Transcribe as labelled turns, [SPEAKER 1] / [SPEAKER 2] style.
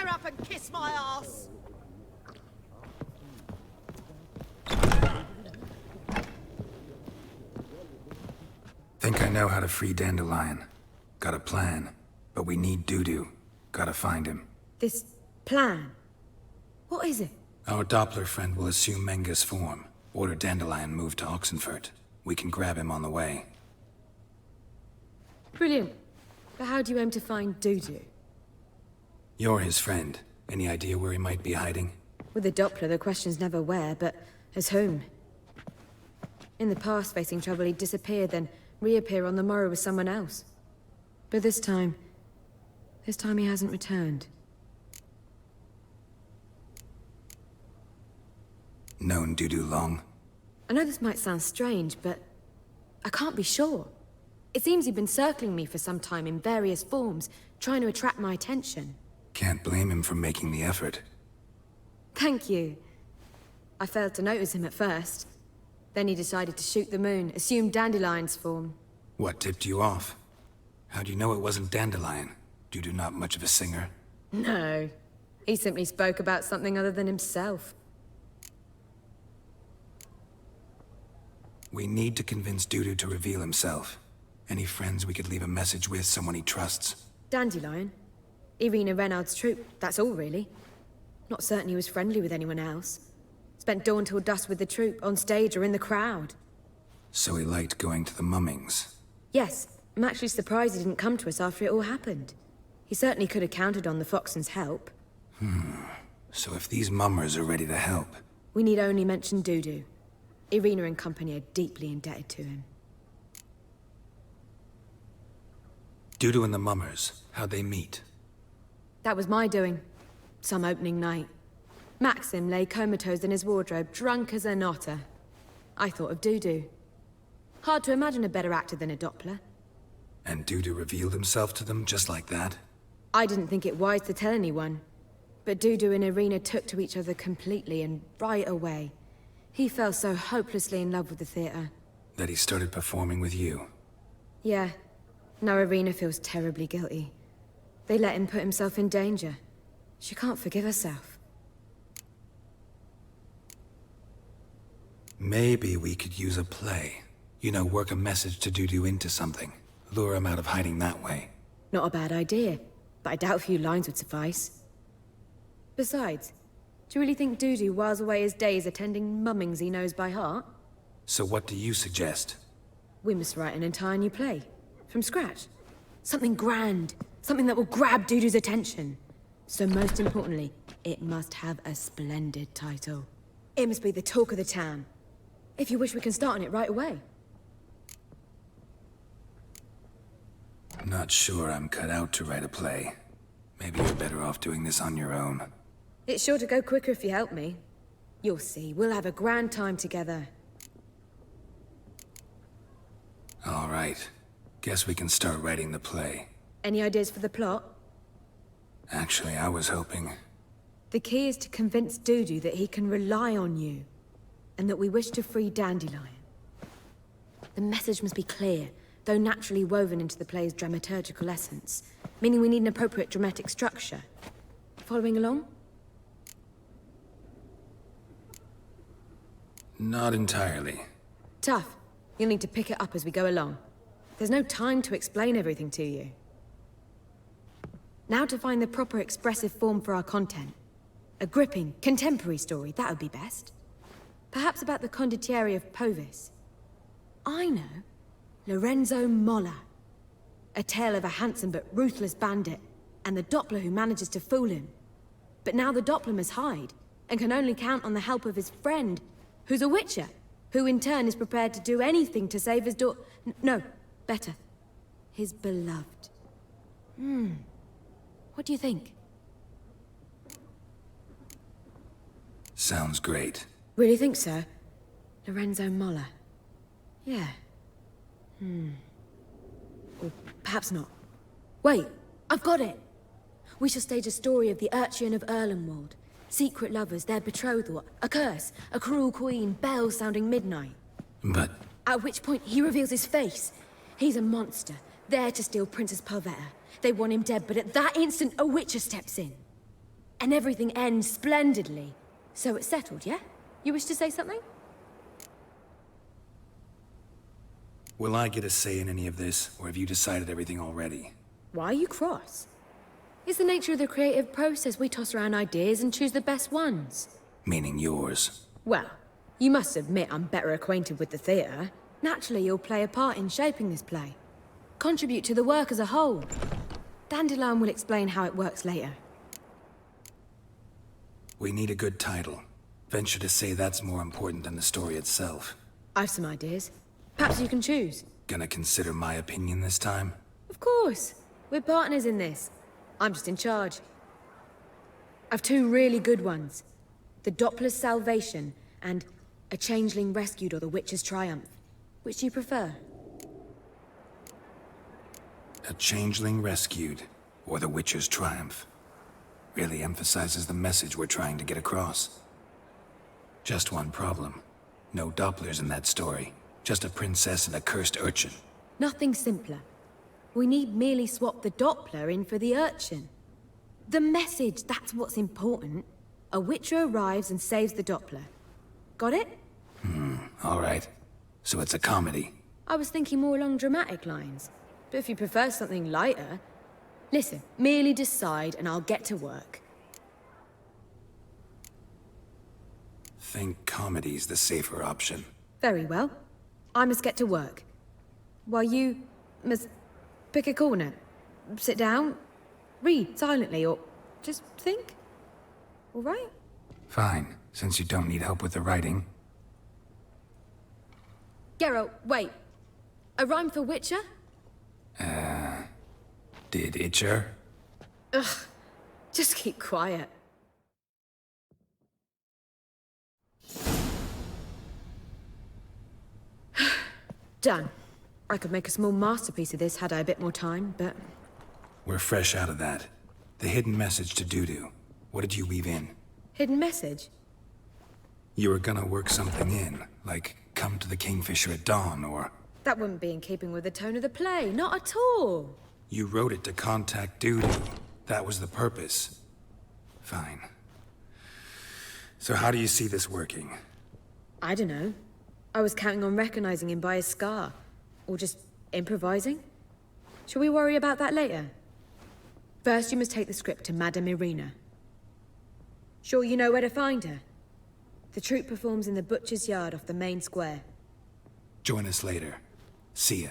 [SPEAKER 1] Cheer up and kiss my ass!
[SPEAKER 2] Think I know how to free Dandelion. Got a plan, but we need Dudu. Gotta find him.
[SPEAKER 3] This plan? What is it?
[SPEAKER 2] Our Doppler friend will assume Menga's form. Order Dandelion moved to Oxenfurt. We can grab him on the way.
[SPEAKER 3] Brilliant. But how do you aim to find Dudu?
[SPEAKER 2] You're his friend. Any idea where he might be hiding?
[SPEAKER 3] With the Doppler, the question's never where, but as whom. In the past, facing trouble, he'd disappear, then reappear on the morrow with someone else. But this time he hasn't returned.
[SPEAKER 2] Known Dudu long?
[SPEAKER 3] I know this might sound strange, but I can't be sure. It seems he'd been circling me for some time in various forms, trying to attract my attention.
[SPEAKER 2] Can't blame him for making the effort.
[SPEAKER 3] Thank you. I failed to notice him at first. Then he decided to shoot the moon, assume Dandelion's form.
[SPEAKER 2] What tipped you off? How'd you know it wasn't Dandelion? Dudu not much of a singer?
[SPEAKER 3] No. He simply spoke about something other than himself.
[SPEAKER 2] We need to convince Dudu to reveal himself. Any friends we could leave a message with, someone he trusts?
[SPEAKER 3] Dandelion? Irina Renard's troupe, that's all really. Not certain he was friendly with anyone else. Spent dawn till dusk with the troupe, on stage or in the crowd.
[SPEAKER 2] So he liked going to the mummings?
[SPEAKER 3] Yes, I'm actually surprised he didn't come to us after it all happened. He certainly could have counted on the Foxen's help.
[SPEAKER 2] So if these mummers are ready to help...
[SPEAKER 3] We need only mention Dudu. Irina and company are deeply indebted to him.
[SPEAKER 2] Dudu and the mummers, how'd they meet?
[SPEAKER 3] That was my doing. Some opening night. Maxim lay comatose in his wardrobe, drunk as an otter. I thought of Dudu. Hard to imagine a better actor than a Doppler.
[SPEAKER 2] And Dudu revealed himself to them just like that?
[SPEAKER 3] I didn't think it wise to tell anyone. But Dudu and Irina took to each other completely and right away. He fell so hopelessly in love with the theater.
[SPEAKER 2] That he started performing with you?
[SPEAKER 3] Yeah. Now Irina feels terribly guilty. They let him put himself in danger. She can't forgive herself.
[SPEAKER 2] Maybe we could use a play. You know, work a message to Dudu into something. Lure him out of hiding that way.
[SPEAKER 3] Not a bad idea, but I doubt a few lines would suffice. Besides, do you really think Dudu whiles away his days attending mummings he knows by heart?
[SPEAKER 2] So what do you suggest?
[SPEAKER 3] We must write an entire new play. From scratch. Something grand. Something that will grab Dudu's attention. So most importantly, it must have a splendid title. It must be the talk of the town. If you wish, we can start on it right away.
[SPEAKER 2] Not sure I'm cut out to write a play. Maybe you're better off doing this on your own.
[SPEAKER 3] It's sure to go quicker if you help me. You'll see, we'll have a grand time together.
[SPEAKER 2] All right. Guess we can start writing the play.
[SPEAKER 3] Any ideas for the plot?
[SPEAKER 2] Actually, I was hoping...
[SPEAKER 3] The key is to convince Dudu that he can rely on you, and that we wish to free Dandelion. The message must be clear, though naturally woven into the play's dramaturgical essence, meaning we need an appropriate dramatic structure. Following along?
[SPEAKER 2] Not entirely.
[SPEAKER 3] Tough. You'll need to pick it up as we go along. There's no time to explain everything to you. Now to find the proper expressive form for our content. A gripping, contemporary story, that would be best. Perhaps about the condottieri of Povis. I know. Lorenzo Molla. A tale of a handsome but ruthless bandit, and the Doppler who manages to fool him. But now the Doppler must hide, and can only count on the help of his friend, who's a witcher, who in turn is prepared to do anything to save his no, better. His beloved. What do you think?
[SPEAKER 2] Sounds great.
[SPEAKER 3] Really think so? Lorenzo Molla. Yeah. Or perhaps not. Wait, I've got it! We shall stage a story of the Urchin of Erlenwald. Secret lovers, their betrothal, a curse, a cruel queen, bells sounding midnight.
[SPEAKER 2] But...
[SPEAKER 3] At which point he reveals his face. He's a monster, there to steal Princess Palvetta. They want him dead, but at that instant a witcher steps in. and everything ends splendidly. So it's settled, yeah? You wish to say something?
[SPEAKER 2] Will I get a say in any of this, or have you decided everything already?
[SPEAKER 3] Why are you cross? It's the nature of the creative process. We toss around ideas and choose the best ones.
[SPEAKER 2] Meaning yours.
[SPEAKER 3] Well, you must admit I'm better acquainted with the theatre. Naturally, you'll play a part in shaping this play. Contribute to the work as a whole. Dandelion will explain how it works later.
[SPEAKER 2] We need a good title. Venture to say that's more important than the story itself.
[SPEAKER 3] I've some ideas. Perhaps you can choose.
[SPEAKER 2] Gonna consider my opinion this time?
[SPEAKER 3] Of course. We're partners in this. I'm just in charge. I've two really good ones. The Doppler's Salvation and A Changeling Rescued or the Witch's Triumph. Which do you prefer?
[SPEAKER 2] A Changeling Rescued, or the Witcher's Triumph. Really emphasizes the message we're trying to get across. Just one problem. No Dopplers in that story. Just a princess and a cursed urchin.
[SPEAKER 3] Nothing simpler. We need merely swap the Doppler in for the urchin. The message, that's what's important. A Witcher arrives and saves the Doppler. Got it?
[SPEAKER 2] All right. So it's a comedy.
[SPEAKER 3] I was thinking more along dramatic lines. But if you prefer something lighter... Listen, merely decide and I'll get to work.
[SPEAKER 2] Think comedy's the safer option.
[SPEAKER 3] Very well. I must get to work. While you must pick a corner. Sit down, read silently, or just think. All right?
[SPEAKER 2] Fine, since you don't need help with the writing.
[SPEAKER 3] Geralt, wait. A rhyme for Witcher?
[SPEAKER 2] Did Itcher?
[SPEAKER 3] Ugh, just keep quiet. Done. I could make a small masterpiece of this had I a bit more time, but...
[SPEAKER 2] We're fresh out of that. The hidden message to Dudu. What did you weave in?
[SPEAKER 3] Hidden message?
[SPEAKER 2] You were gonna work something in, like come to the Kingfisher at dawn, or...
[SPEAKER 3] That wouldn't be in keeping with the tone of the play, not at all.
[SPEAKER 2] You wrote it to contact Dudu. That was the purpose. Fine. So how do you see this working?
[SPEAKER 3] I don't know. I was counting on recognizing him by his scar. Or just improvising. Shall we worry about that later? First, you must take the script to Madame Irina. Sure you know where to find her? The troupe performs in the butcher's yard off the main square.
[SPEAKER 2] Join us later. See ya.